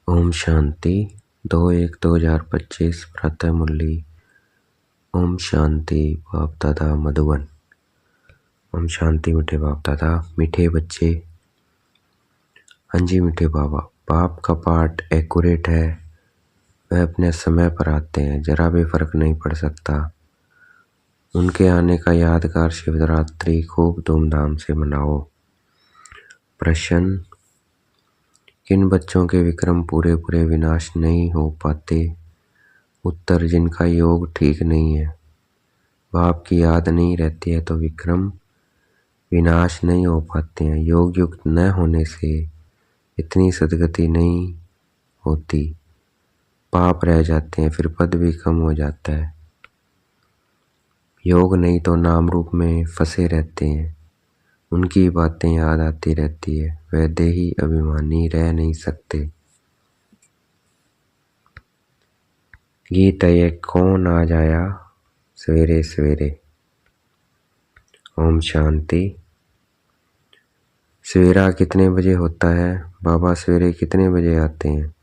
ओम शांति 2/1/2025 प्रातः मुरली। ओम शांति बाप दादा मधुबन। ओम शांति मीठे बाप दादा, मीठे बच्चे। हाँ जी मीठे बाबा, बाप का पाठ एक्यूरेट है। वह अपने समय पर आते हैं, जरा भी फर्क नहीं पड़ सकता। उनके आने का यादगार शिवरात्रि खूब धूमधाम से मनाओ। प्रश्न: किन बच्चों के विक्रम पूरे पूरे विनाश नहीं हो पाते? उत्तर: जिनका योग ठीक नहीं है। बाप की याद नहीं रहती है तो विक्रम विनाश नहीं हो पाते हैं। योग युक्त न होने से इतनी सदगति नहीं होती, पाप रह जाते हैं, फिर पद भी कम हो जाता है। योग नहीं तो नाम रूप में फंसे रहते हैं, उनकी बातें याद आती रहती है, वह देही अभिमानी रह नहीं सकते। गीत ये कौन आ जाया सवेरे सवेरे। ओम शांति। सवेरा कितने बजे होता है? बाबा सवेरे कितने बजे आते हैं?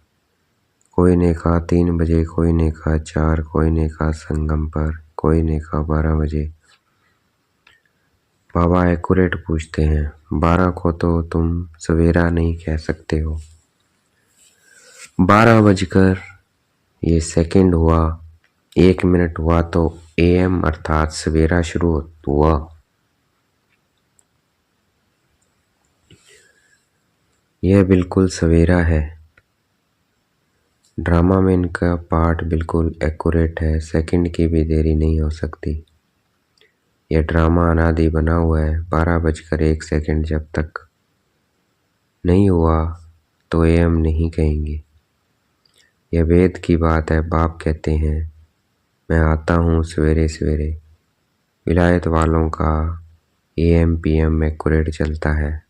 कोई ने कहा 3 बजे, कोई ने कहा 4, कोई ने कहा संगम पर, कोई ने कहा 12 बजे। बाबा एक्यूरेट पूछते हैं, 12 को तो तुम सवेरा नहीं कह सकते हो। 12 बजकर ये सेकंड हुआ, 1 मिनट हुआ तो AM अर्थात सवेरा शुरू हुआ। यह बिल्कुल सवेरा है। ड्रामा में इनका पार्ट बिल्कुल एक्यूरेट है, सेकंड की भी देरी नहीं हो सकती। यह ड्रामा अनादि बना हुआ है। 12 बजकर 1 सेकंड जब तक नहीं हुआ तो AM नहीं कहेंगे। यह वेद की बात है। बाप कहते हैं, मैं आता हूँ सवेरे सवेरे। विलायत वालों का AM PM एक्यूरेट चलता है।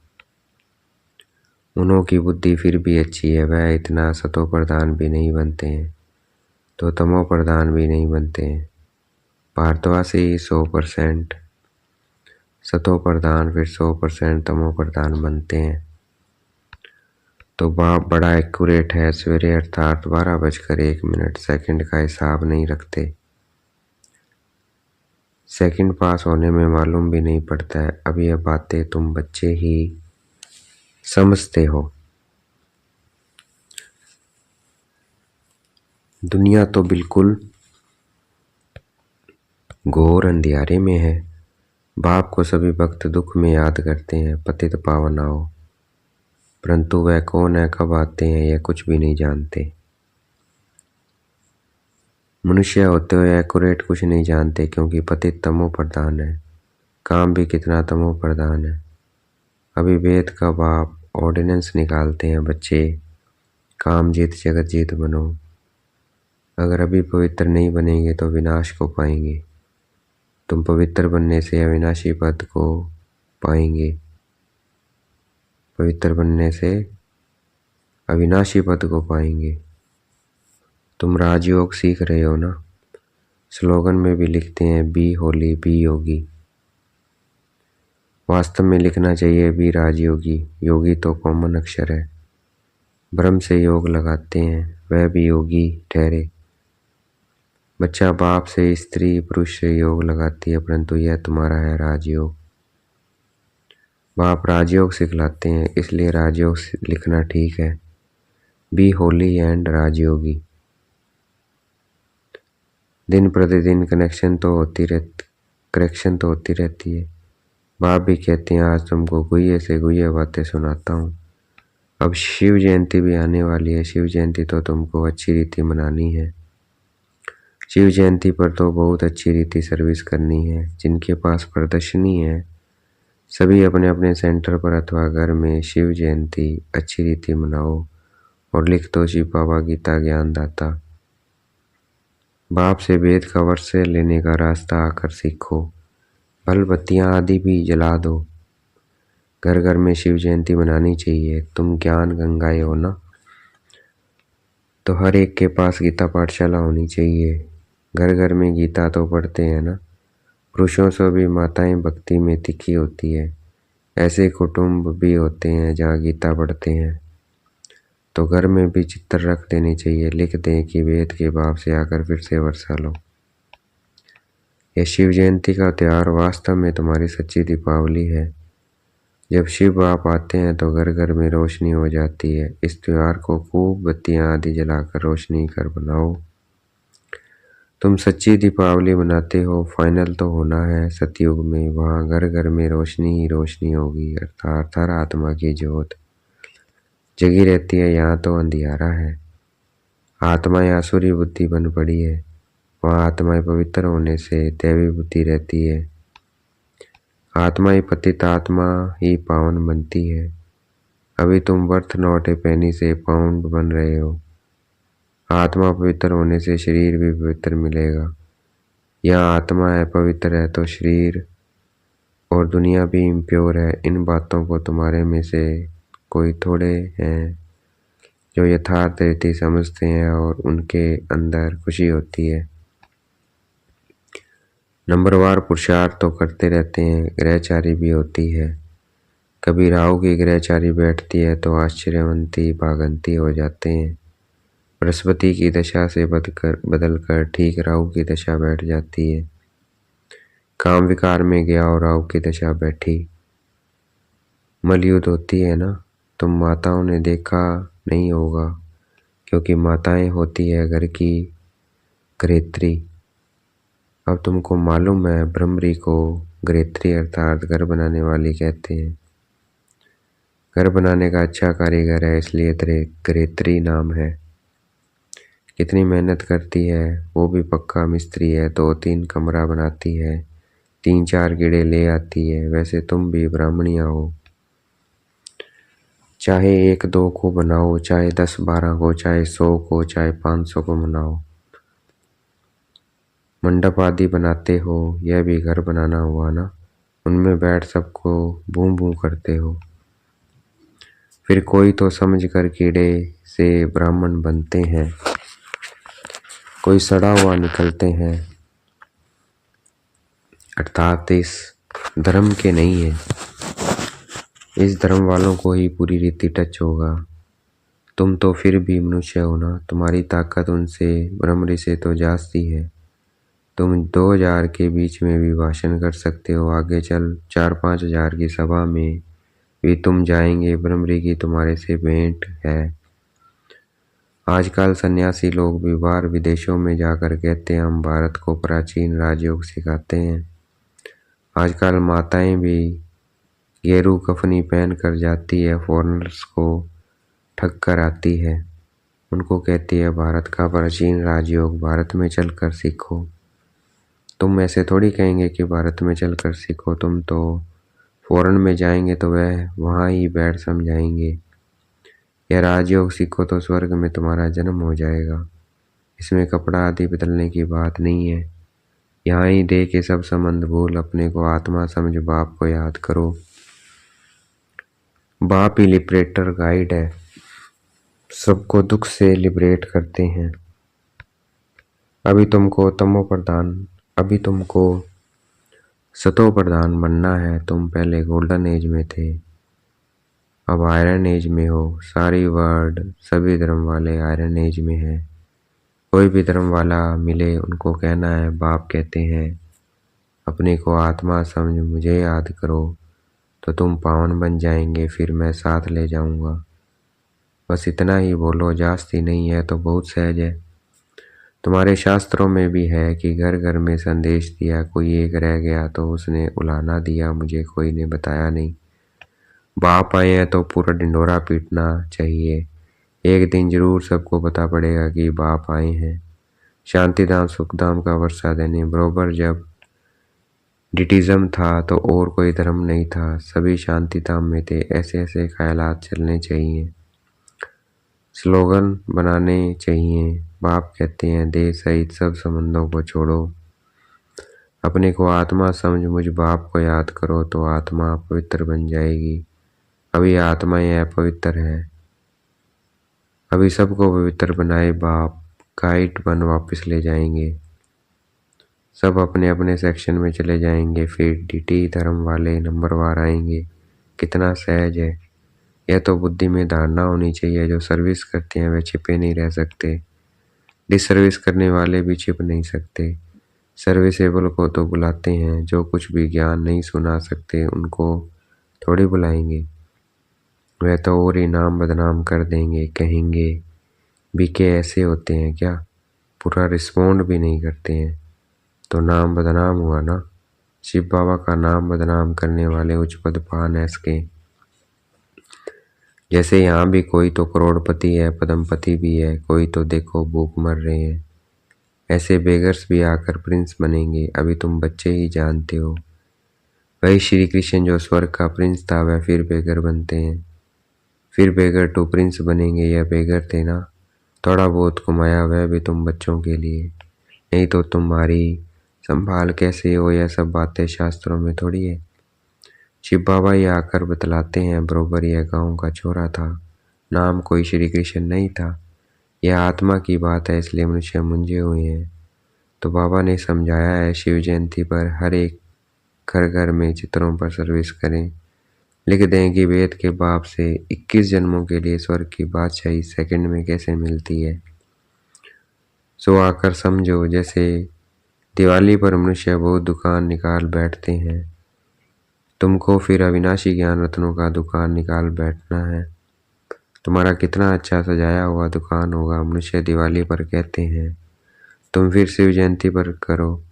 उन्हों की बुद्धि फिर भी अच्छी है, वह इतना सतो प्रधान भी नहीं बनते हैं तो तमो प्रधान भी नहीं बनते हैं। भारतवासी 100% सतो प्रधान, फिर 100% तमो प्रधान बनते हैं। तो बाप बड़ा एक्यूरेट है। सवेरे अर्थात 12 बजकर 1 मिनट सेकंड का हिसाब नहीं रखते। सेकंड पास होने में मालूम भी नहीं पड़ता है। अब यह बातें तुम बच्चे ही समझते हो। दुनिया तो बिल्कुल घोर अंधियारे में है। बाप को सभी भक्त दुख में याद करते हैं, पतित पावन आओ, परंतु वह कौन है, कब आते हैं, यह कुछ भी नहीं जानते। मनुष्य होते हुए एक्यूरेट कुछ नहीं जानते, क्योंकि पतित तमो प्रधान है, काम भी कितना तमो प्रधान है। अभी वेद का बाप ऑर्डिनेंस निकालते हैं, बच्चे काम जीत जगत जीत बनो। अगर अभी पवित्र नहीं बनेंगे तो विनाश को पाएंगे। तुम पवित्र बनने से अविनाशी पद को पाएंगे। पवित्र बनने से अविनाशी पद को पाएंगे। तुम राजयोग सीख रहे हो ना, स्लोगन में भी लिखते हैं बी होली बी योगी। वास्तव में लिखना चाहिए बी राजयोगी। योगी तो कॉमन अक्षर है। ब्रह्म से योग लगाते हैं, वह भी योगी ठहरे। बच्चा बाप से स्त्री पुरुष से योग लगाती है, परंतु यह तुम्हारा है राजयोग। बाप राजयोग सिखलाते हैं, इसलिए राजयोग लिखना ठीक है। Be holy and Rajyogi. दिन प्रतिदिन करेक्शन तो होती रहती है। बाप भी कहते हैं, आज तुमको गुह्य से गुह्य बातें सुनाता हूँ। अब शिव जयंती भी आने वाली है। शिव जयंती तो तुमको अच्छी रीति मनानी है। शिव जयंती पर तो बहुत अच्छी रीति सर्विस करनी है। जिनके पास प्रदर्शनी है, सभी अपने अपने सेंटर पर अथवा घर में शिव जयंती अच्छी रीति मनाओ और लिख दो शिव बाबा गीता ज्ञान दाता। बाप से वेद का वर्ष लेने का रास्ता आकर सीखो। बल बत्तियां आदि भी जला दो। घर घर में शिव जयंती मनानी चाहिए। तुम ज्ञान गंगाएं हो ना, तो हर एक के पास गीता पाठशाला होनी चाहिए। घर घर में गीता तो पढ़ते हैं ना। पुरुषों से भी माताएं भक्ति में तिखी होती है। ऐसे कुटुंब भी होते हैं जहाँ गीता पढ़ते हैं। तो घर में भी चित्र रख देनी चाहिए, लिख दें कि वेद के भाव से आकर फिर से वर्षा लो। यह शिव जयंती का त्यौहार वास्तव में तुम्हारी सच्ची दीपावली है। जब शिव बाप आते हैं तो घर घर में रोशनी हो जाती है। इस त्योहार को खूब बत्तियां आदि जलाकर रोशनी कर बनाओ। तुम सच्ची दीपावली मनाते हो, फाइनल तो होना है सतयुग में। वहाँ घर घर में रोशनी ही रोशनी होगी, अर्थात हर आत्मा की ज्योत जगी रहती है। यहाँ तो अंधियारा है। आत्माएं आसुरी बुद्धि बन पड़ी है। वहाँ आत्माएं पवित्र होने से दैवी बुद्धि रहती है। आत्मा ही पतित आत्मा ही पावन बनती है। अभी तुम बर्थ नॉट ए पेनी से पाउंड बन रहे हो। आत्मा पवित्र होने से शरीर भी पवित्र मिलेगा। यहाँ आत्मा है पवित्र है तो शरीर और दुनिया भी इम्प्योर है। इन बातों को तुम्हारे में से कोई थोड़े हैं जो यथार्थ रीति समझते हैं और उनके अंदर खुशी होती है। नंबरवार पुरुषार्थ तो करते रहते हैं, ग्रहचारी भी होती है। कभी राहु की ग्रहचारी बैठती है तो आश्चर्यवंती भागंती हो जाते हैं। बृहस्पति की दशा से बदलकर ठीक राहु की दशा बैठ जाती है। काम विकार में गया और राहु की दशा बैठी। मलयुद्ध होती है ना। तुम माताओं ने देखा नहीं होगा, क्योंकि माताएं होती है घर की ग्रेत्री। अब तुमको मालूम है भ्रमरी को ग्रेत्री अर्थात घर बनाने वाली कहते हैं। घर बनाने का अच्छा कारीगर है, इसलिए ग्रेत्री नाम है। कितनी मेहनत करती है, वो भी पक्का मिस्त्री है। 2-3 कमरा बनाती है, 3-4 कीड़े ले आती है। वैसे तुम भी ब्राह्मणिया हो। चाहे 1-2 को बनाओ, चाहे 10-12 को, चाहे 100 को, चाहे 500 को बनाओ। मंडप आदि बनाते हो, यह भी घर बनाना हुआ ना। उनमें बैठ सबको बूं बूं करते हो। फिर कोई तो समझकर कीड़े से ब्राह्मण बनते हैं, कोई सड़ा हुआ निकलते हैं, अर्थात इस धर्म के नहीं है। इस धर्म वालों को ही पूरी रीति टच होगा। तुम तो फिर भी मनुष्य हो ना। तुम्हारी ताकत उनसे भ्रमरी से तो जास्ती है। तुम 2000 के बीच में भी भाषण कर सकते हो। आगे चल 4-5 हजार की सभा में भी तुम जाएंगे। भ्रमरी की तुम्हारे से भेंट है। आजकल सन्यासी लोग भी बाहर विदेशों में जाकर कहते हैं हम भारत को प्राचीन राजयोग सिखाते हैं। आजकल माताएं भी गेरू कफनी पहन कर जाती है, फॉरेनर्स को ठग कर आती है। उनको कहती है भारत का प्राचीन राजयोग भारत में चलकर सीखो। तुम ऐसे थोड़ी कहेंगे कि भारत में चलकर सीखो। तुम तो फॉरेन में जाएंगे तो वह वहाँ ही बैठ समझाएंगे। यह राजयोग सीखो तो स्वर्ग में तुम्हारा जन्म हो जाएगा। इसमें कपड़ा आदि बदलने की बात नहीं है। यहाँ ही दे के सब संबंध भूल अपने को आत्मा समझ बाप को याद करो। बाप ही लिबरेटर गाइड है, सबको दुख से लिबरेट करते हैं। अभी तुमको सतो प्रधान बनना है। तुम पहले गोल्डन एज में थे, अब आयरन एज में हो। सारी वर्ल्ड सभी धर्म वाले आयरन एज में है। कोई भी धर्म वाला मिले उनको कहना है बाप कहते हैं अपने को आत्मा समझ मुझे याद करो, तो तुम पावन बन जाएंगे। फिर मैं साथ ले जाऊंगा। बस इतना ही बोलो, जास्ती नहीं है तो बहुत सहज है। तुम्हारे शास्त्रों में भी है कि घर घर में संदेश दिया, कोई एक रह गया तो उसने उलाना दिया, मुझे कोई ने बताया नहीं। बाप आए हैं तो पूरा ढिंडोरा पीटना चाहिए। एक दिन जरूर सबको पता पड़ेगा कि बाप आए हैं। शांतिधाम सुखधाम का वर्षा देने बरोबर जब डिटिज्म था तो और कोई धर्म नहीं था, सभी शांतिधाम में थे। ऐसे ऐसे ख्यालात चलने चाहिए, स्लोगन बनाने चाहिए। बाप कहते हैं देह सहित सब संबंधों को छोड़ो, अपने को आत्मा समझ मुझ बाप को याद करो, तो आत्मा पवित्र बन जाएगी। अभी आत्माएं अपवित्र है, अभी सबको पवित्र बनाए बाप गाइड बन वापस ले जाएंगे। सब अपने अपने सेक्शन में चले जाएंगे। फिर डीटी धर्म वाले नंबरवार आएंगे। कितना सहज है। यह तो बुद्धि में धारणा होनी चाहिए। जो सर्विस करते हैं वे छिपे नहीं रह सकते, डिसर्विस करने वाले भी छिप नहीं सकते। सर्विसेबल को तो बुलाते हैं, जो कुछ भी ज्ञान नहीं सुना सकते उनको थोड़ी बुलाएंगे। वह तो और ही नाम बदनाम कर देंगे, कहेंगे बीके ऐसे होते हैं क्या, पूरा रिस्पॉन्ड भी नहीं करते हैं, तो नाम बदनाम हुआ ना। शिव बाबा का नाम बदनाम करने वाले उच्च पद पान ऐसके। जैसे यहाँ भी कोई तो करोड़पति है, पद्मपति भी है, कोई तो देखो भूख मर रहे हैं। ऐसे बेगर्स भी आकर प्रिंस बनेंगे, अभी तुम बच्चे ही जानते हो। वही श्री कृष्ण जो स्वर्ग का प्रिंस था वह फिर बेगर बनते हैं, फिर बेगर टू प्रिंस बनेंगे। यह बेगर थे ना, थोड़ा बहुत कमाया वह भी तुम बच्चों के लिए, नहीं तो तुम्हारी संभाल कैसे हो। यह सब बातें शास्त्रों में थोड़ी है। शिव बाबा ये आकर बतलाते हैं, बरोबर यह गांव का छोरा था, नाम कोई श्री कृष्ण नहीं था। यह आत्मा की बात है, इसलिए मनुष्य मुंझे हुए हैं। तो बाबा ने समझाया है, शिव जयंती पर हर एक घर घर में चित्रों पर सर्विस करें, लिख दें कि वेद के बाप से 21 जन्मों के लिए स्वर्ग की बादशाही सेकंड में कैसे मिलती है। सो आकर समझो। जैसे दिवाली पर मनुष्य बहुत दुकान निकाल बैठते हैं, तुमको फिर अविनाशी ज्ञान रत्नों का दुकान निकाल बैठना है। तुम्हारा कितना अच्छा सजाया हुआ दुकान होगा, मनुष्य दिवाली पर कहते हैं। तुम फिर शिव जयंती पर करो।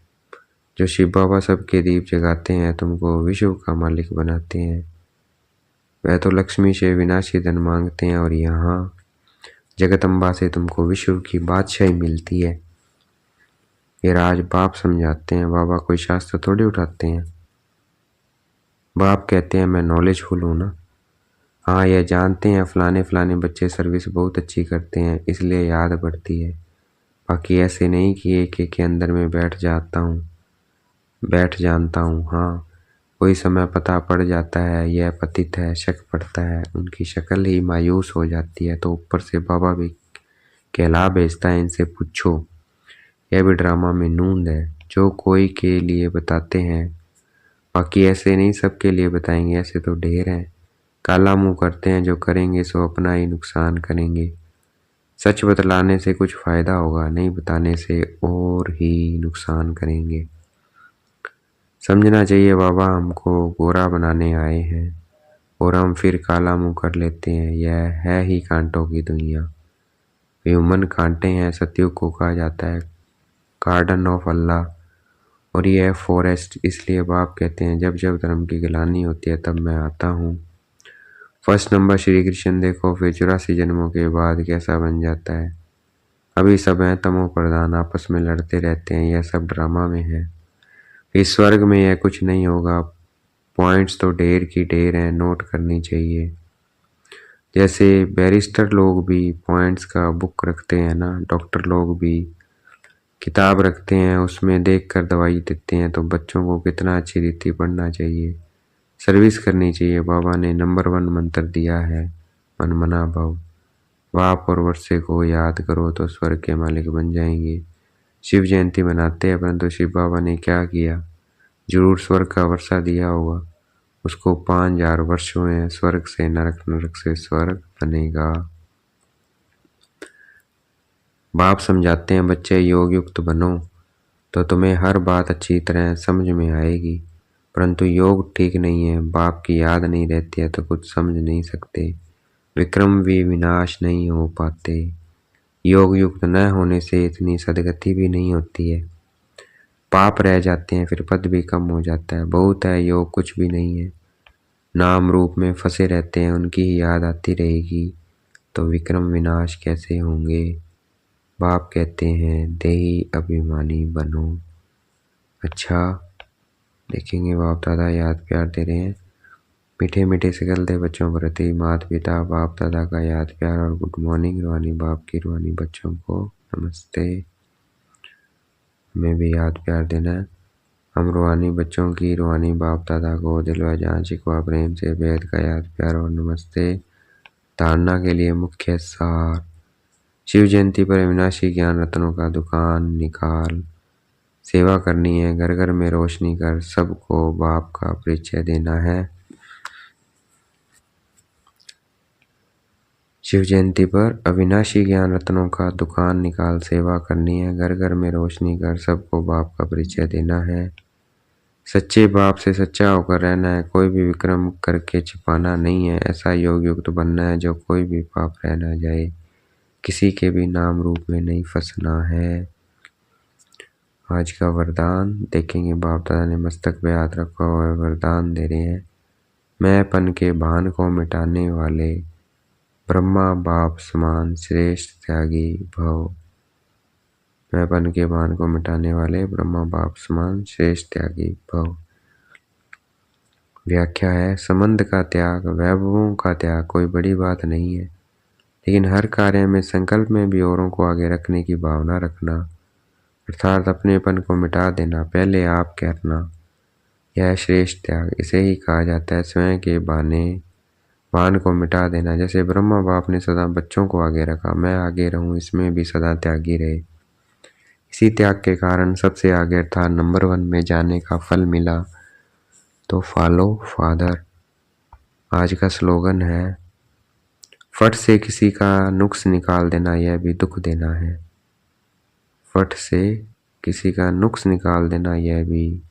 जो शिव बाबा सबके दीप जगाते हैं, तुमको विश्व का मालिक बनाते हैं। वह तो लक्ष्मी से विनाशी धन मांगते हैं, और यहाँ जगदम्बा से तुमको विश्व की बादशाही मिलती है। ये राज बाप समझाते हैं, बाबा कोई शास्त्र थोड़ी उठाते हैं। बाप कहते हैं मैं नॉलेजफुल हूँ ना। हाँ, यह जानते हैं फलाने फलाने बच्चे सर्विस बहुत अच्छी करते हैं, इसलिए याद बढ़ती है। बाकी ऐसे नहीं कि एक एक के अंदर में बैठ जानता हूँ। हाँ, कोई समय पता पड़ जाता है यह पतित है, शक पड़ता है, उनकी शक्ल ही मायूस हो जाती है, तो ऊपर से बाबा भी कहला भेजता है, इनसे पूछो। यह भी ड्रामा में नूंद है, जो कोई के लिए बताते हैं। बाकी ऐसे नहीं सबके लिए बताएंगे, ऐसे तो ढेर हैं। काला मुंह करते हैं, जो करेंगे सो अपना ही नुकसान करेंगे। सच बतलाने से कुछ फायदा होगा, नहीं बताने से और ही नुकसान करेंगे। समझना चाहिए बाबा हमको गोरा बनाने आए हैं, और हम फिर काला मुंह कर लेते हैं। यह है ही कांटों की दुनिया। ह्यूमन कांटे हैं। सतयुग को कहा जाता है गार्डन ऑफ अल्लाह, और यह फॉरेस्ट। इसलिए बाप कहते हैं जब जब धर्म की गिलानी होती है तब मैं आता हूँ। फर्स्ट नंबर श्री कृष्ण देखो, फिर 84 जन्मों के बाद कैसा बन जाता है। अभी सब हैं तमो प्रधान, आपस में लड़ते रहते हैं, यह सब ड्रामा में है। इस स्वर्ग में यह कुछ नहीं होगा। पॉइंट्स तो ढेर की ढेर हैं, नोट करनी चाहिए। जैसे बैरिस्टर लोग भी पॉइंट्स का बुक रखते हैं ना, डॉक्टर लोग भी किताब रखते हैं, उसमें देखकर दवाई देते हैं। तो बच्चों को कितना अच्छी रीति पढ़ना चाहिए, सर्विस करनी चाहिए। बाबा ने नंबर 1 मंत्र दिया है, मनमना भव। बाप और वर्षे को याद करो तो स्वर्ग के मालिक बन जाएंगे। शिव जयंती मनाते हैं, परंतु शिव बाबा ने क्या किया, जरूर स्वर्ग का वर्षा दिया होगा। उसको 5000 वर्ष हुए हैं। स्वर्ग से नरक, नरक से स्वर्ग बनेगा। बाप समझाते हैं बच्चे योग युक्त बनो तो तुम्हें हर बात अच्छी तरह समझ में आएगी, परंतु योग ठीक नहीं है, बाप की याद नहीं रहती है तो कुछ समझ नहीं सकते। विक्रम भी विनाश नहीं हो पाते। योग युक्त न होने से इतनी सदगति भी नहीं होती है, पाप रह जाते हैं, फिर पद भी कम हो जाता है। बहुत है योग कुछ भी नहीं है, नाम रूप में फंसे रहते हैं, उनकी ही याद आती रहेगी तो विक्रम विनाश कैसे होंगे। बाप कहते हैं देही अभिमानी बनो। अच्छा, देखेंगे बाप दादा याद प्यार दे रहे हैं। मीठे मीठे से गलते बच्चों प्रति माता पिता बाप दादा का याद प्यार और गुड मॉर्निंग। रूहानी बाप की रूहानी बच्चों को नमस्ते। हमें भी याद प्यार देना है। हम रूहानी बच्चों की रूहानी बाप दादा को दिल व जान शिकवा प्रेम से बेहद का याद प्यार और नमस्ते। धारणा के लिए मुख्य सार, शिव जयंती पर अविनाशी ज्ञान रत्नों का दुकान निकाल, सेवा करनी है, घर घर में रोशनी कर सबको बाप का परिचय देना है। शिव जयंती पर अविनाशी ज्ञान रत्नों का दुकान निकाल सेवा करनी है। घर घर में रोशनी कर सबको बाप का परिचय देना है। सच्चे बाप से सच्चा होकर रहना है। कोई भी विक्रम करके छिपाना नहीं है। ऐसा योग युक्त बनना है जो कोई भी पाप रह ना जाए। किसी के भी नाम रूप में नहीं फंसना है। आज का वरदान देखेंगे। बाप दादा ने मस्तक पे हाथ रखा हुआ है, वरदान दे रहे हैं। मैंपन के भान को मिटाने वाले ब्रह्मा बाप समान श्रेष्ठ त्यागी भव। मैंपन के भान को मिटाने वाले ब्रह्मा बाप समान श्रेष्ठ त्यागी भव। व्याख्या है, संबंध का त्याग, वैभवों का त्याग कोई बड़ी बात नहीं है, लेकिन हर कार्य में संकल्प में भी औरों को आगे रखने की भावना रखना, अर्थात अपनेपन को मिटा देना, पहले आप करना, यह श्रेष्ठ त्याग। इसे ही कहा जाता है स्वयं के भान को मिटा देना। जैसे ब्रह्मा बाप ने सदा बच्चों को आगे रखा, मैं आगे रहूं, इसमें भी सदा त्यागी रहे। इसी त्याग के कारण सबसे आगे अर्थात नंबर 1 में जाने का फल मिला। तो फॉलो फादर। आज का स्लोगन है, फट से किसी का नुक्स निकाल देना यह भी दुख देना है। फट से किसी का नुक्स निकाल देना यह भी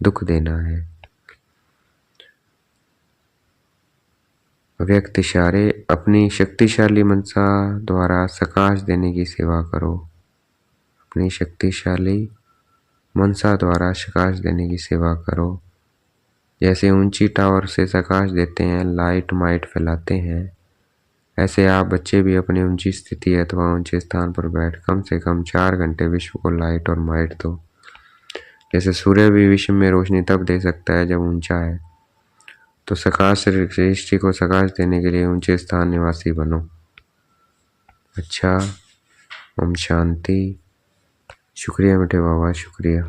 दुख देना है। व्यक्त इशारे, अपनी शक्तिशाली मनसा द्वारा सकाश देने की सेवा करो। अपनी शक्तिशाली मनसा द्वारा सकाश देने की सेवा करो। जैसे ऊंची टावर से सकाश देते हैं, लाइट माइट फैलाते हैं, ऐसे आप बच्चे भी अपनी ऊंची स्थिति अथवा ऊंचे स्थान पर बैठ कम से कम 4 घंटे विश्व को लाइट और माइट दो। जैसे सूर्य भी विश्व में रोशनी तब दे सकता है जब ऊंचा है, तो सकाश सृष्टि को सकाश देने के लिए ऊंचे स्थान निवासी बनो। अच्छा, ओम शांति। शुक्रिया मीठे बाबा, शुक्रिया।